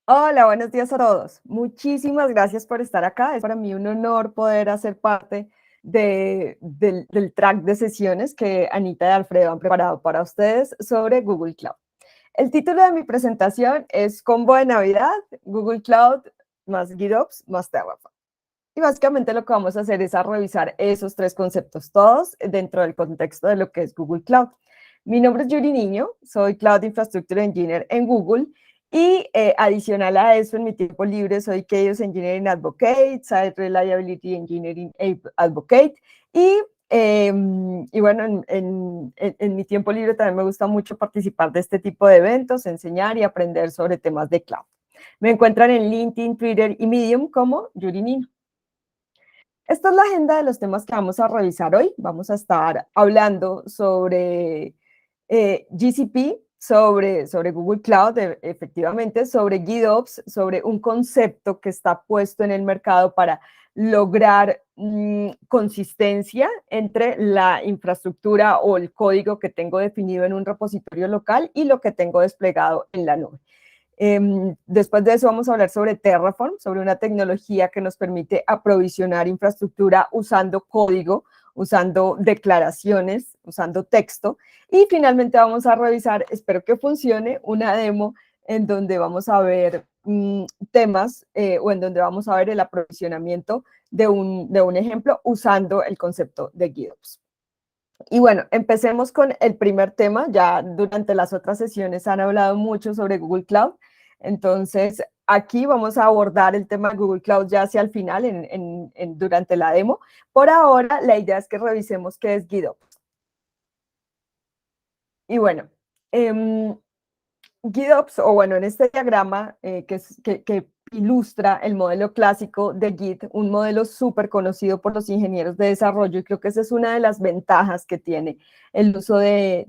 Hola, buenos días a todos. Muchísimas gracias por estar acá. Es para mí un honor poder hacer parte del track de sesiones que Anita y Alfredo han preparado para ustedes sobre Google Cloud. El título de mi presentación es Combo de Navidad, Google Cloud más GitOps más Terraform. Y básicamente lo que vamos a hacer es a revisar esos tres conceptos, todos dentro del contexto de lo que es Google Cloud. Mi nombre es Yuri Niño, soy Cloud Infrastructure Engineer en Google y adicional a eso, en mi tiempo libre soy Chaos Engineering Advocate, Site Reliability Engineering Advocate y bueno, en mi tiempo libre también me gusta mucho participar de este tipo de eventos, enseñar y aprender sobre temas de cloud. Me encuentran en LinkedIn, Twitter y Medium como Yuri Niño. Esta es la agenda de los temas que vamos a revisar hoy. Vamos a estar hablando sobre GCP, sobre Google Cloud, efectivamente, sobre GitOps, sobre un concepto que está puesto en el mercado para lograr consistencia entre la infraestructura o el código que tengo definido en un repositorio local y lo que tengo desplegado en la nube. Después de eso vamos a hablar sobre Terraform, sobre una tecnología que nos permite aprovisionar infraestructura usando código, usando declaraciones, usando texto. Y finalmente vamos a revisar, espero que funcione, una demo en donde vamos a ver temas o en donde vamos a ver el aprovisionamiento de un ejemplo usando el concepto de GitOps. Y bueno, empecemos con el primer tema. Ya durante las otras sesiones han hablado mucho sobre Google Cloud. Entonces, aquí vamos a abordar el tema de Google Cloud ya hacia el final, durante la demo. Por ahora, la idea es que revisemos qué es GitOps. Y bueno, GitOps, o bueno, en este diagrama que ilustra el modelo clásico de Git, un modelo súper conocido por los ingenieros de desarrollo, y creo que esa es una de las ventajas que tiene el uso de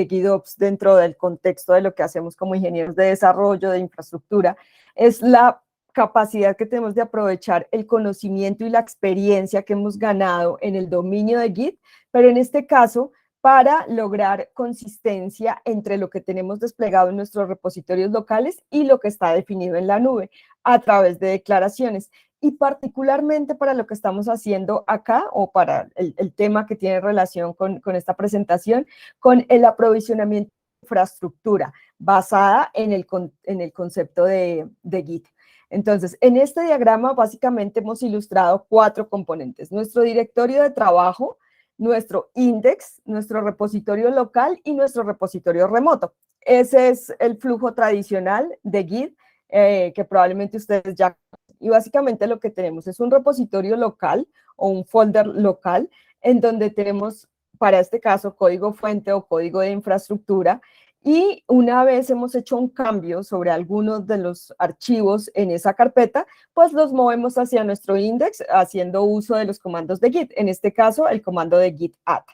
GitOps dentro del contexto de lo que hacemos como ingenieros de desarrollo, de infraestructura, es la capacidad que tenemos de aprovechar el conocimiento y la experiencia que hemos ganado en el dominio de Git, pero en este caso para lograr consistencia entre lo que tenemos desplegado en nuestros repositorios locales y lo que está definido en la nube a través de declaraciones. Y particularmente para lo que estamos haciendo acá, o para el tema que tiene relación con esta presentación, con el aprovisionamiento de infraestructura basada en el concepto de Git. Entonces, en este diagrama básicamente hemos ilustrado 4 componentes. Nuestro directorio de trabajo, nuestro index, nuestro repositorio local y nuestro repositorio remoto. Ese es el flujo tradicional de Git que probablemente ustedes ya... Y básicamente lo que tenemos es un repositorio local o un folder local en donde tenemos, para este caso, código fuente o código de infraestructura. Y una vez hemos hecho un cambio sobre algunos de los archivos en esa carpeta, pues los movemos hacia nuestro index haciendo uso de los comandos de Git, en este caso el comando de git add.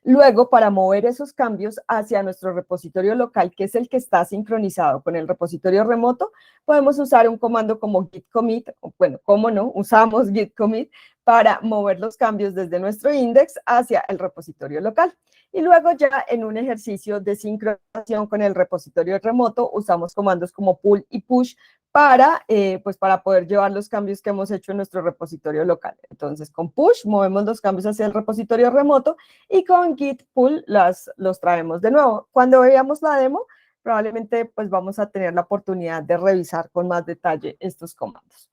Luego, para mover esos cambios hacia nuestro repositorio local, que es el que está sincronizado con el repositorio remoto, podemos usar un comando como git commit, bueno, cómo no, usamos git commit para mover los cambios desde nuestro index hacia el repositorio local. Y luego ya en un ejercicio de sincronización con el repositorio remoto, usamos comandos como pull y push pues para poder llevar los cambios que hemos hecho en nuestro repositorio local. Entonces, con push movemos los cambios hacia el repositorio remoto y con git pull los traemos de nuevo. Cuando veamos la demo, probablemente pues vamos a tener la oportunidad de revisar con más detalle estos comandos.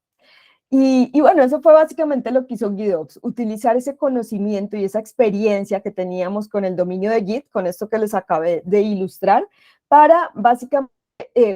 Y bueno, eso fue básicamente lo que hizo GitOps, utilizar ese conocimiento y esa experiencia que teníamos con el dominio de Git, con esto que les acabé de ilustrar, para básicamente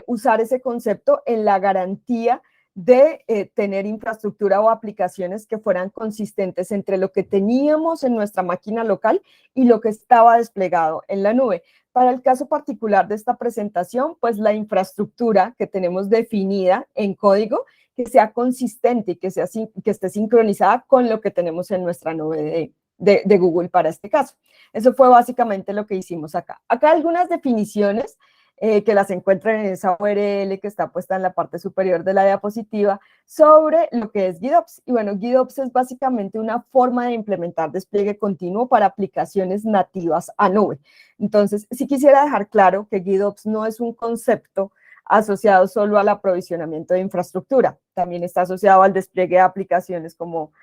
usar ese concepto en la garantía de tener infraestructura o aplicaciones que fueran consistentes entre lo que teníamos en nuestra máquina local y lo que estaba desplegado en la nube. Para el caso particular de esta presentación, pues la infraestructura que tenemos definida en código, que sea consistente y que esté sincronizada con lo que tenemos en nuestra nube de Google para este caso. Eso fue básicamente lo que hicimos acá. Acá algunas definiciones que las encuentran en esa URL que está puesta en la parte superior de la diapositiva sobre lo que es GitOps. Y bueno, GitOps es básicamente una forma de implementar despliegue continuo para aplicaciones nativas a nube. Entonces, sí quisiera dejar claro que GitOps no es un concepto asociado solo al aprovisionamiento de infraestructura. También está asociado al despliegue de aplicaciones como,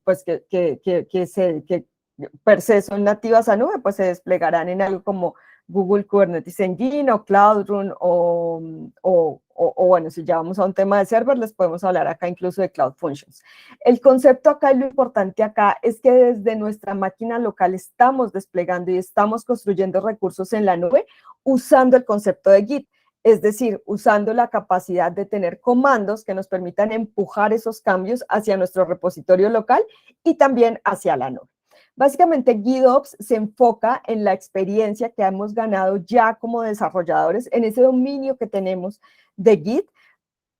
pues que per se son nativas a nube, pues se desplegarán en algo como Google Kubernetes Engine o Cloud Run o bueno, si ya vamos a un tema de server, les podemos hablar acá incluso de Cloud Functions. El concepto acá y lo importante acá es que desde nuestra máquina local estamos desplegando y estamos construyendo recursos en la nube usando el concepto de Git, es decir, usando la capacidad de tener comandos que nos permitan empujar esos cambios hacia nuestro repositorio local y también hacia la nube. Básicamente, GitOps se enfoca en la experiencia que hemos ganado ya como desarrolladores, en ese dominio que tenemos de Git,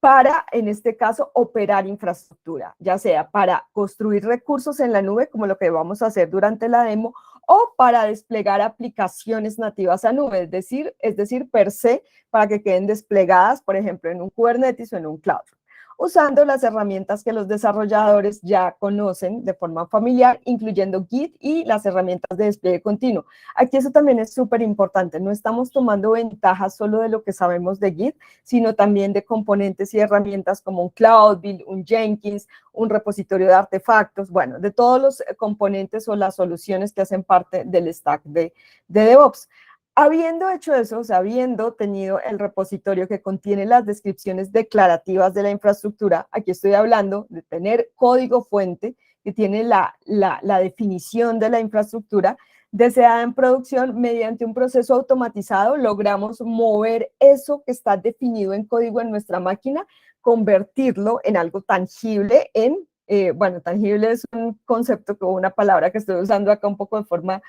para, en este caso, operar infraestructura, ya sea para construir recursos en la nube, como lo que vamos a hacer durante la demo, o para desplegar aplicaciones nativas a nube, es decir, per se, para que queden desplegadas, por ejemplo, en un Kubernetes o en un Cloud, usando las herramientas que los desarrolladores ya conocen de forma familiar, incluyendo Git y las herramientas de despliegue continuo. Aquí eso también es súper importante, no estamos tomando ventaja solo de lo que sabemos de Git, sino también de componentes y herramientas como un Cloudbuild, un Jenkins, un repositorio de artefactos, bueno, de todos los componentes o las soluciones que hacen parte del stack de DevOps. Habiendo hecho eso, o sea, habiendo tenido el repositorio que contiene las descripciones declarativas de la infraestructura, aquí estoy hablando de tener código fuente que tiene la definición de la infraestructura deseada en producción, mediante un proceso automatizado logramos mover eso que está definido en código en nuestra máquina, convertirlo en algo tangible bueno, tangible es un concepto o una palabra que estoy usando acá un poco de forma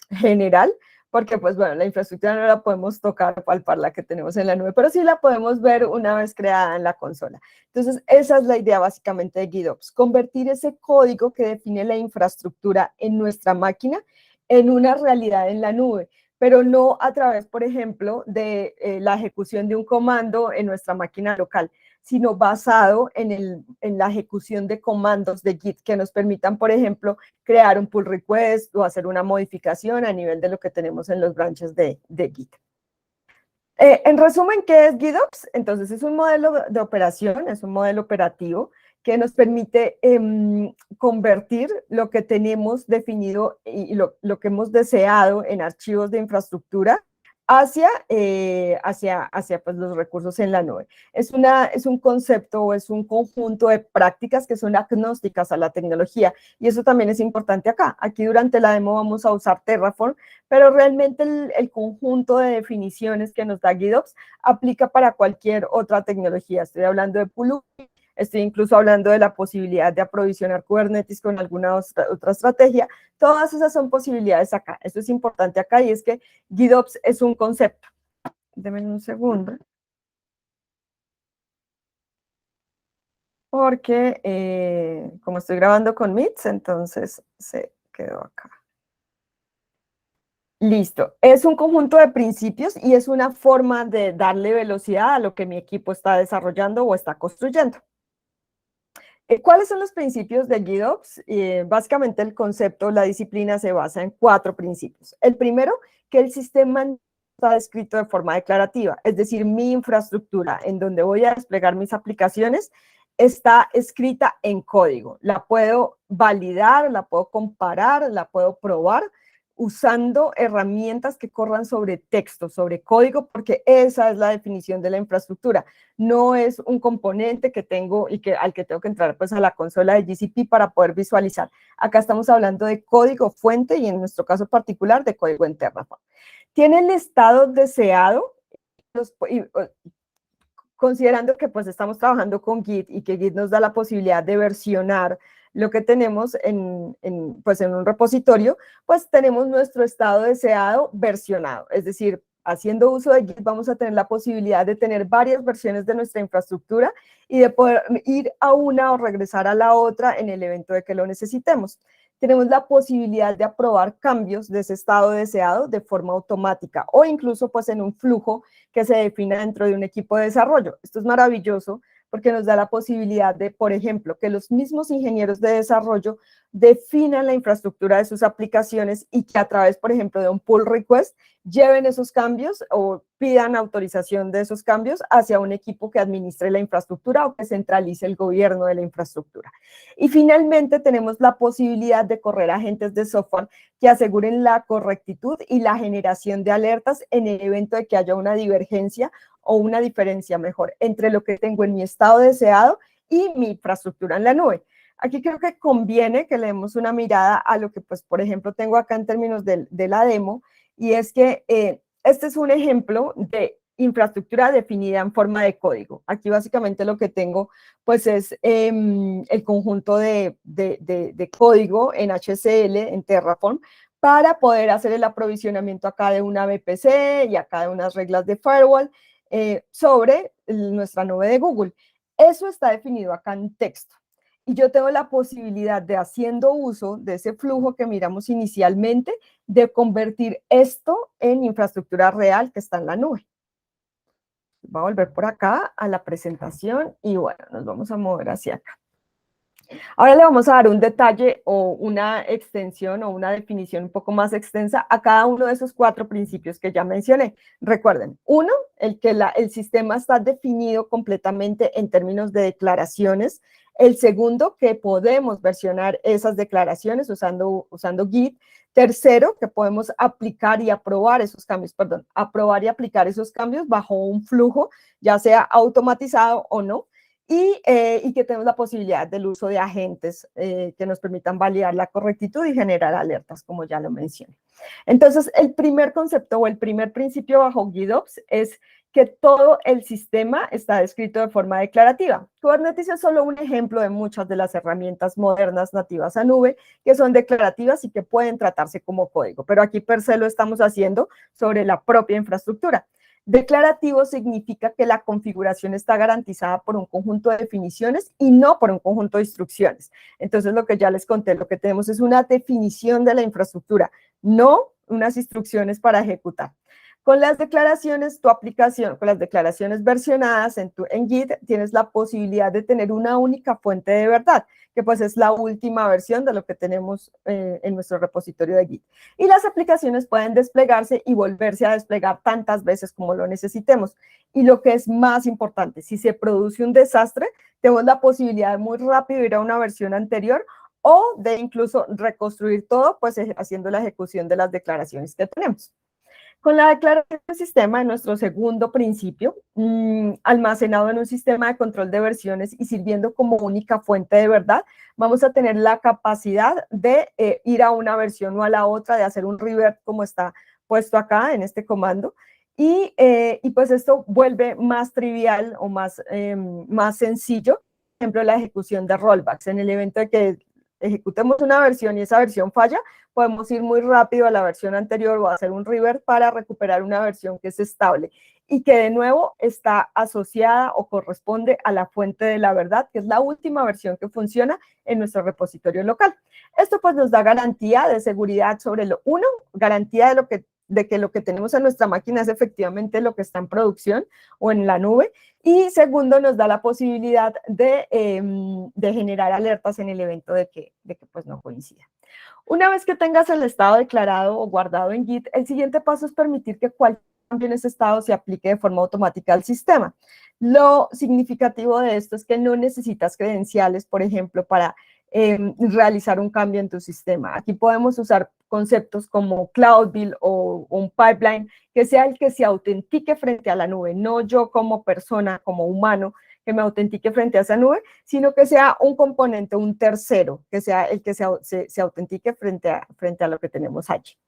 general, porque pues bueno, la infraestructura no la podemos tocar o palpar la que tenemos en la nube, pero sí la podemos ver una vez creada en la consola. Entonces, esa es la idea básicamente de GitOps, convertir ese código que define la infraestructura en nuestra máquina en una realidad en la nube, pero no a través, por ejemplo, de la ejecución de un comando en nuestra máquina local, sino basado en la ejecución de comandos de Git que nos permitan, por ejemplo, crear un pull request o hacer una modificación a nivel de lo que tenemos en los branches de Git. En resumen, ¿qué es GitOps? Entonces, es un modelo de operación, es un modelo operativo que nos permite convertir lo que tenemos definido y lo que hemos deseado en archivos de infraestructura hacia pues, los recursos en la nube. Es un concepto o es un conjunto de prácticas que son agnósticas a la tecnología, y eso también es importante acá. Aquí durante la demo vamos a usar Terraform, pero realmente el conjunto de definiciones que nos da GitOps aplica para cualquier otra tecnología. Estoy hablando de plugins, estoy incluso hablando de la posibilidad de aprovisionar Kubernetes con alguna otra estrategia. Todas esas son posibilidades acá. Esto es importante acá, y es que GitOps es un concepto. Denme un segundo. Porque como estoy grabando con Meets, entonces se quedó acá. Listo. Es un conjunto de principios y es una forma de darle velocidad a lo que mi equipo está desarrollando o está construyendo. ¿Cuáles son los principios de GitOps? Básicamente el concepto, la disciplina se basa en 4 principios. El primero, que el sistema está escrito de forma declarativa, es decir, mi infraestructura en donde voy a desplegar mis aplicaciones está escrita en código. La puedo validar, la puedo comparar, la puedo probar usando herramientas que corran sobre texto, sobre código, porque esa es la definición de la infraestructura. No es un componente que tengo y al que tengo que entrar pues a la consola de GCP para poder visualizar. Acá estamos hablando de código fuente y en nuestro caso particular de código en Terraform. Tiene el estado deseado, considerando que pues estamos trabajando con Git y que Git nos da la posibilidad de versionar lo que tenemos pues en un repositorio, pues tenemos nuestro estado deseado versionado. Es decir, haciendo uso de Git vamos a tener la posibilidad de tener varias versiones de nuestra infraestructura y de poder ir a una o regresar a la otra en el evento de que lo necesitemos. Tenemos la posibilidad de aprobar cambios de ese estado deseado de forma automática o incluso pues en un flujo que se defina dentro de un equipo de desarrollo. Esto es maravilloso porque nos da la posibilidad de, por ejemplo, que los mismos ingenieros de desarrollo definan la infraestructura de sus aplicaciones y que a través, por ejemplo, de un pull request, lleven esos cambios o pidan autorización de esos cambios hacia un equipo que administre la infraestructura o que centralice el gobierno de la infraestructura. Y finalmente tenemos la posibilidad de correr agentes de software que aseguren la correctitud y la generación de alertas en el evento de que haya una divergencia o una diferencia mejor entre lo que tengo en mi estado deseado y mi infraestructura en la nube. Aquí creo que conviene que le demos una mirada a lo que, pues, por ejemplo, tengo acá en términos de la demo, y es que este es un ejemplo de infraestructura definida en forma de código. Aquí básicamente lo que tengo, pues, es el conjunto de código en HCL, en Terraform, para poder hacer el aprovisionamiento acá de una VPC y acá de unas reglas de firewall sobre nuestra nube de Google. Eso está definido acá en texto. Y yo tengo la posibilidad de, haciendo uso de ese flujo que miramos inicialmente, de convertir esto en infraestructura real que está en la nube. Voy a volver por acá a la presentación y bueno, nos vamos a mover hacia acá. Ahora le vamos a dar un detalle o una extensión o una definición un poco más extensa a cada uno de esos 4 principios que ya mencioné. Recuerden, uno, el que el sistema está definido completamente en términos de declaraciones. El segundo, que podemos versionar esas declaraciones usando Git. Tercero, que podemos aplicar y aprobar esos cambios, aprobar y aplicar esos cambios bajo un flujo, ya sea automatizado o no. Y que tenemos la posibilidad del uso de agentes que nos permitan validar la correctitud y generar alertas, como ya lo mencioné. Entonces, el primer concepto o el primer principio bajo GitOps es que todo el sistema está descrito de forma declarativa. Kubernetes es solo un ejemplo de muchas de las herramientas modernas nativas a nube que son declarativas y que pueden tratarse como código, pero aquí per se lo estamos haciendo sobre la propia infraestructura. Declarativo significa que la configuración está garantizada por un conjunto de definiciones y no por un conjunto de instrucciones. Entonces, lo que ya les conté, lo que tenemos es una definición de la infraestructura, no unas instrucciones para ejecutar. Con las declaraciones, tu aplicación, con las declaraciones versionadas en Git, tienes la posibilidad de tener una única fuente de verdad, que pues es la última versión de lo que tenemos en nuestro repositorio de Git. Y las aplicaciones pueden desplegarse y volverse a desplegar tantas veces como lo necesitemos. Y lo que es más importante, si se produce un desastre, tenemos la posibilidad de muy rápido ir a una versión anterior o de incluso reconstruir todo, pues haciendo la ejecución de las declaraciones que tenemos. Con la declaración del sistema, de nuestro segundo principio, almacenado en un sistema de control de versiones y sirviendo como única fuente de verdad, vamos a tener la capacidad de ir a una versión o a la otra, de hacer un revert como está puesto acá en este comando, y pues esto vuelve más trivial o más sencillo, por ejemplo, la ejecución de rollbacks. En el evento de que ejecutemos una versión y esa versión falla, podemos ir muy rápido a la versión anterior o hacer un revert para recuperar una versión que es estable y que de nuevo está asociada o corresponde a la fuente de la verdad, que es la última versión que funciona en nuestro repositorio local. Esto pues nos da garantía de seguridad sobre garantía de que lo que tenemos en nuestra máquina es efectivamente lo que está en producción o en la nube. Y segundo, nos da la posibilidad de generar alertas en el evento de que pues no coincida. Una vez que tengas el estado declarado o guardado en Git, el siguiente paso es permitir que cualquier cambio en ese estado se aplique de forma automática al sistema. Lo significativo de esto es que no necesitas credenciales, por ejemplo, para realizar un cambio en tu sistema. Aquí podemos usar conceptos como CloudBuild o un pipeline que sea el que se autentique frente a la nube, no yo como persona, como humano, que me autentique frente a esa nube, sino que sea un componente, un tercero, que sea el que se autentique frente a lo que tenemos allí.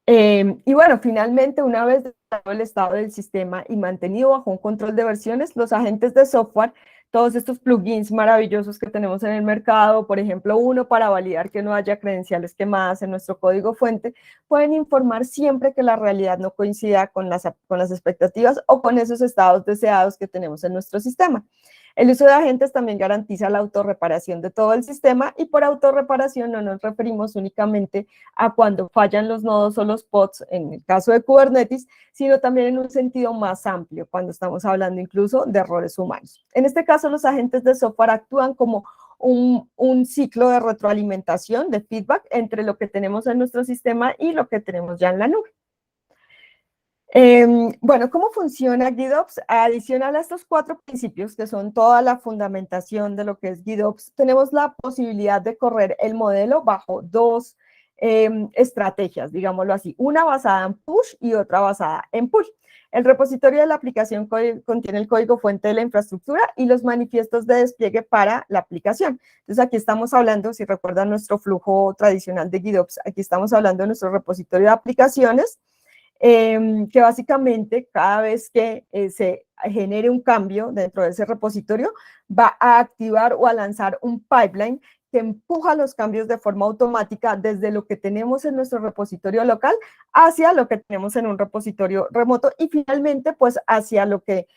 Y bueno, finalmente, una vez dado el estado del sistema y mantenido bajo un control de versiones, los agentes de software, todos estos plugins maravillosos que tenemos en el mercado, por ejemplo, uno para validar que no haya credenciales quemadas en nuestro código fuente, pueden informar siempre que la realidad no coincida con las expectativas o con esos estados deseados que tenemos en nuestro sistema. El uso de agentes también garantiza la autorreparación de todo el sistema, y por autorreparación no nos referimos únicamente a cuando fallan los nodos o los pods, en el caso de Kubernetes, sino también en un sentido más amplio, cuando estamos hablando incluso de errores humanos. En este caso, los agentes de software actúan como un ciclo de retroalimentación, de feedback entre lo que tenemos en nuestro sistema y lo que tenemos ya en la nube. Bueno, ¿cómo funciona GitOps? Adicional a estos 4 principios, que son toda la fundamentación de lo que es GitOps, tenemos la posibilidad de correr el modelo bajo 2 estrategias, digámoslo así, una basada en push y otra basada en pull. El repositorio de la aplicación contiene el código fuente de la infraestructura y los manifiestos de despliegue para la aplicación. Entonces, aquí estamos hablando, si recuerdan nuestro flujo tradicional de GitOps, aquí estamos hablando de nuestro repositorio de aplicaciones, que básicamente cada vez que se genere un cambio dentro de ese repositorio, va a activar o a lanzar un pipeline que empuja los cambios de forma automática desde lo que tenemos en nuestro repositorio local hacia lo que tenemos en un repositorio remoto y finalmente pues hacia lo que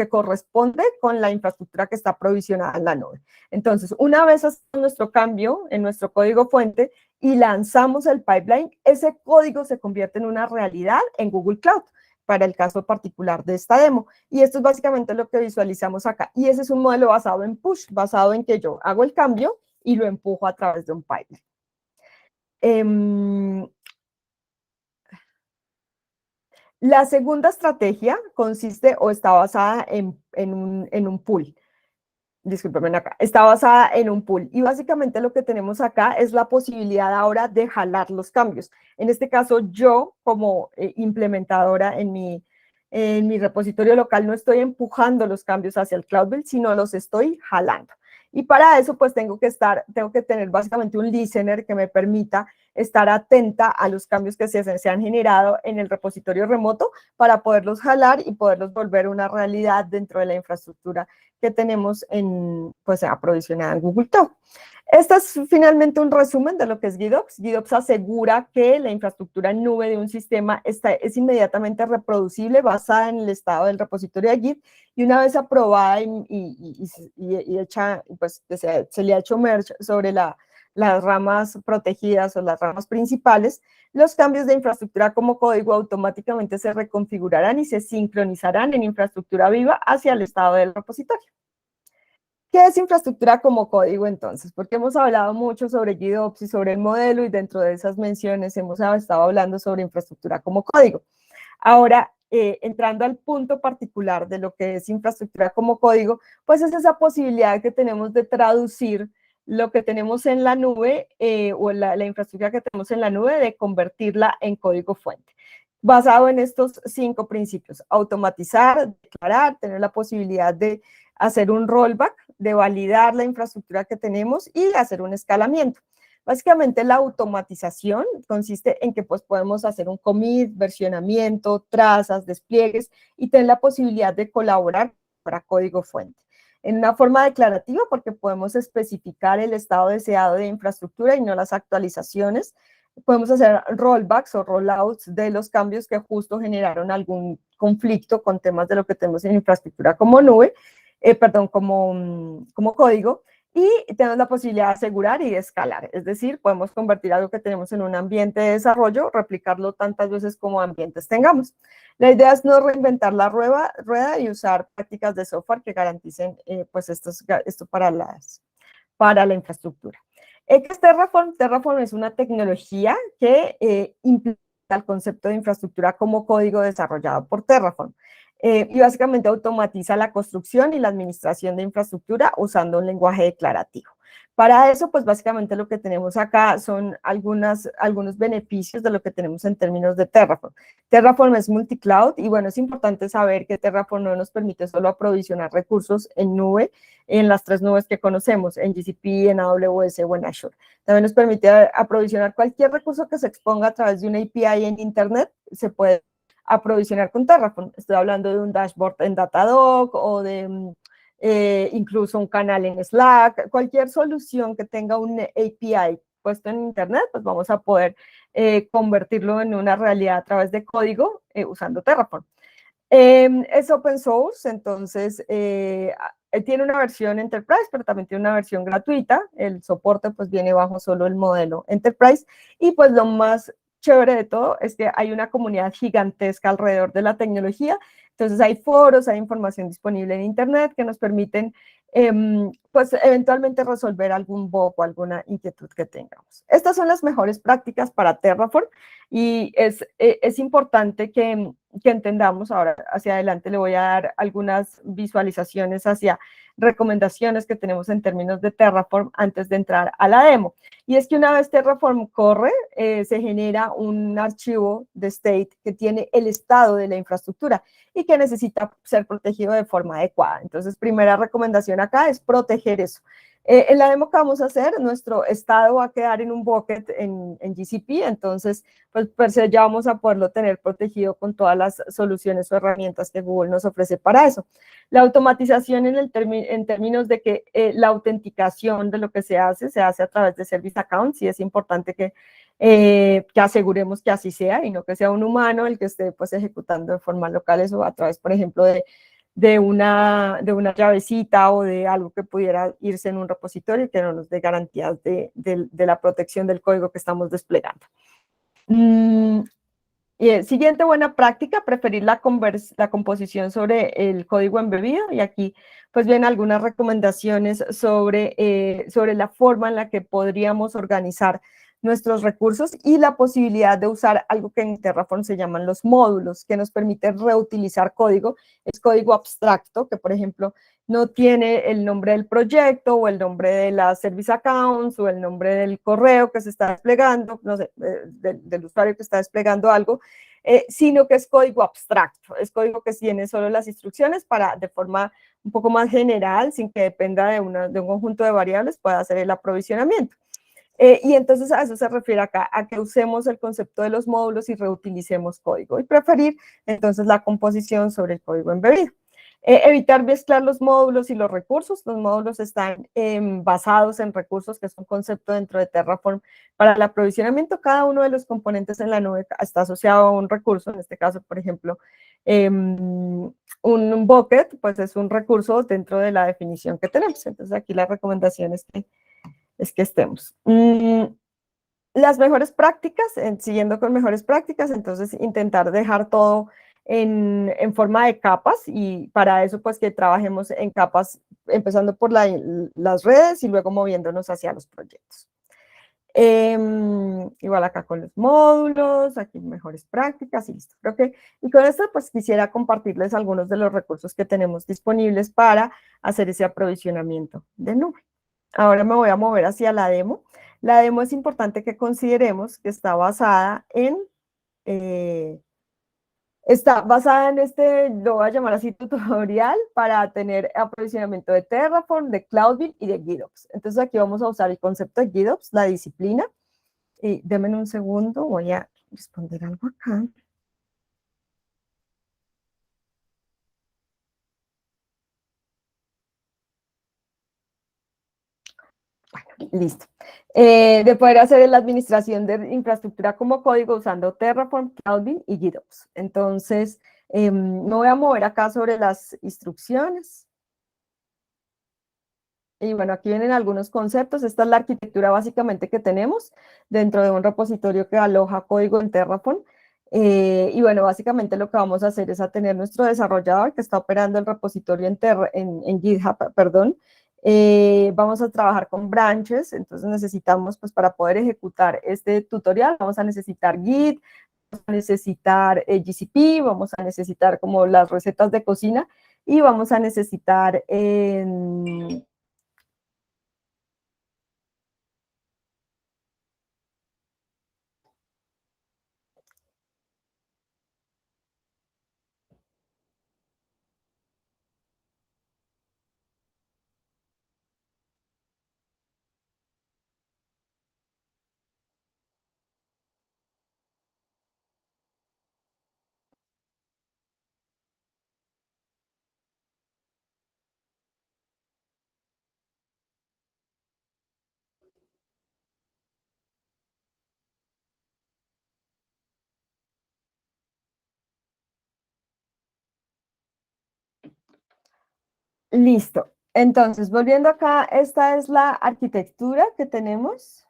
corresponde con la infraestructura que está provisionada en la nube. Entonces, una vez hacemos nuestro cambio en nuestro código fuente y lanzamos el pipeline, ese código se convierte en una realidad en Google Cloud, para el caso particular de esta demo. Y esto es básicamente lo que visualizamos acá. Y ese es un modelo basado en push, basado en que yo hago el cambio y lo empujo a través de un pipeline. La segunda estrategia consiste o está basada en un pool. Discúlpeme acá, está basada en un pool. Y básicamente lo que tenemos acá es la posibilidad ahora de jalar los cambios. En este caso, yo como implementadora en mi repositorio local no estoy empujando los cambios hacia el Cloud Build, sino los estoy jalando. Y para eso, pues tengo que tener básicamente un listener que me permita estar atenta a los cambios que se han generado en el repositorio remoto para poderlos jalar y poderlos volver una realidad dentro de la infraestructura que tenemos pues, aprovisionada en Google Cloud. Este es finalmente un resumen de lo que es GitOps. GitOps asegura que la infraestructura en nube de un sistema es inmediatamente reproducible basada en el estado del repositorio de Git y una vez aprobada y hecha, pues se le ha hecho merge sobre las ramas protegidas o las ramas principales, los cambios de infraestructura como código automáticamente se reconfigurarán y se sincronizarán en infraestructura viva hacia el estado del repositorio. ¿Qué es infraestructura como código entonces? Porque hemos hablado mucho sobre GitOps y sobre el modelo y dentro de esas menciones hemos estado hablando sobre infraestructura como código. Ahora, entrando al punto particular de lo que es infraestructura como código, pues es esa posibilidad que tenemos de traducir lo que tenemos en la nube o la infraestructura que tenemos en la nube, de convertirla en código fuente. Basado en estos 5 principios: automatizar, declarar, tener la posibilidad de hacer un rollback, de validar la infraestructura que tenemos y hacer un escalamiento. Básicamente la automatización consiste en que pues, podemos hacer un commit, versionamiento, trazas, despliegues y tener la posibilidad de colaborar para código fuente. En una forma declarativa, porque podemos especificar el estado deseado de infraestructura y no las actualizaciones. Podemos hacer rollbacks o rollouts de los cambios que justo generaron algún conflicto con temas de lo que tenemos en infraestructura como nube, como código, y tenemos la posibilidad de asegurar y de escalar, es decir, podemos convertir algo que tenemos en un ambiente de desarrollo, replicarlo tantas veces como ambientes tengamos. La idea es no reinventar la rueda y usar prácticas de software que garanticen pues esto para la infraestructura. ¿Qué es Terraform? Terraform es una tecnología que implica el concepto de infraestructura como código desarrollado por Terraform. Y básicamente automatiza la construcción y la administración de infraestructura usando un lenguaje declarativo. Para eso, pues básicamente lo que tenemos acá son algunos beneficios de lo que tenemos en términos de Terraform. Terraform es multicloud y bueno, es importante saber que Terraform no nos permite solo aprovisionar recursos en nube, en las 3 nubes que conocemos, en GCP, en AWS o en Azure. También nos permite aprovisionar cualquier recurso que se exponga a través de una API en Internet, se puede aprovisionar con Terraform. Estoy hablando de un dashboard en Datadog o de incluso un canal en Slack, cualquier solución que tenga un API puesto en Internet, pues vamos a poder convertirlo en una realidad a través de código usando Terraform. Es open source, entonces tiene una versión Enterprise, pero también tiene una versión gratuita. El soporte pues viene bajo solo el modelo Enterprise y pues lo más chévere de todo es que hay una comunidad gigantesca alrededor de la tecnología. Entonces hay foros, hay información disponible en Internet que nos permiten pues eventualmente resolver algún bug o alguna inquietud que tengamos. Estas son las mejores prácticas para Terraform y es importante que entendamos, ahora hacia adelante le voy a dar algunas visualizaciones hacia recomendaciones que tenemos en términos de Terraform antes de entrar a la demo. Y es que una vez Terraform corre, se genera un archivo de state que tiene el estado de la infraestructura y que necesita ser protegido de forma adecuada. Entonces, primera recomendación acá es proteger eso. En la demo que vamos a hacer, nuestro estado va a quedar en un bucket en GCP, entonces, pues per se ya vamos a poderlo tener protegido con todas las soluciones o herramientas que Google nos ofrece para eso. La automatización en términos de que la autenticación de lo que se hace a través de Service Accounts, y es importante que aseguremos que así sea y no que sea un humano el que esté pues ejecutando de forma local eso a través, por ejemplo, de una llavecita o de algo que pudiera irse en un repositorio y que no nos dé garantías de la protección del código que estamos desplegando. Siguiente buena práctica, preferir la composición sobre el código embebido. Y aquí pues vienen algunas recomendaciones sobre la forma en la que podríamos organizar nuestros recursos y la posibilidad de usar algo que en Terraform se llaman los módulos, que nos permiten reutilizar código. Es código abstracto, que por ejemplo no tiene el nombre del proyecto o el nombre de las service accounts o el nombre del correo que se está desplegando, no sé, del usuario que está desplegando algo, sino que es código abstracto, es código que tiene solo las instrucciones para de forma un poco más general, sin que dependa de un conjunto de variables, pueda hacer el aprovisionamiento. Y entonces a eso se refiere acá, a que usemos el concepto de los módulos y reutilicemos código y preferir entonces la composición sobre el código embebido. Evitar mezclar los módulos y los recursos. Los módulos están basados en recursos, que es un concepto dentro de Terraform para el aprovisionamiento. Cada uno de los componentes en la nube está asociado a un recurso, en este caso, por ejemplo, un bucket, pues es un recurso dentro de la definición que tenemos. Entonces aquí la recomendación es que estemos. Las mejores prácticas, siguiendo con mejores prácticas, entonces intentar dejar todo en forma de capas y para eso pues que trabajemos en capas empezando por las redes y luego moviéndonos hacia los proyectos. Igual acá con los módulos, aquí mejores prácticas y listo. Y con esto pues quisiera compartirles algunos de los recursos que tenemos disponibles para hacer ese aprovisionamiento de nube. Ahora me voy a mover hacia la demo. La demo es importante que consideremos que está basada en lo voy a llamar así, tutorial para tener aprovisionamiento de Terraform, de Cloudbuild y de GitOps. Entonces aquí vamos a usar el concepto de GitOps, la disciplina. Y denme un segundo, voy a responder algo acá. Listo. De poder hacer la administración de infraestructura como código usando Terraform, Cloudbuild y GitOps. Entonces, me voy a mover acá sobre las instrucciones. Y bueno, aquí vienen algunos conceptos. Esta es la arquitectura básicamente que tenemos dentro de un repositorio que aloja código en Terraform. Y bueno, básicamente lo que vamos a hacer es a tener nuestro desarrollador que está operando el repositorio en GitHub, perdón. Vamos a trabajar con branches, entonces necesitamos, pues para poder ejecutar este tutorial, vamos a necesitar Git, vamos a necesitar GCP, vamos a necesitar como las recetas de cocina y vamos a necesitar... Listo. Entonces, volviendo acá, esta es la arquitectura que tenemos.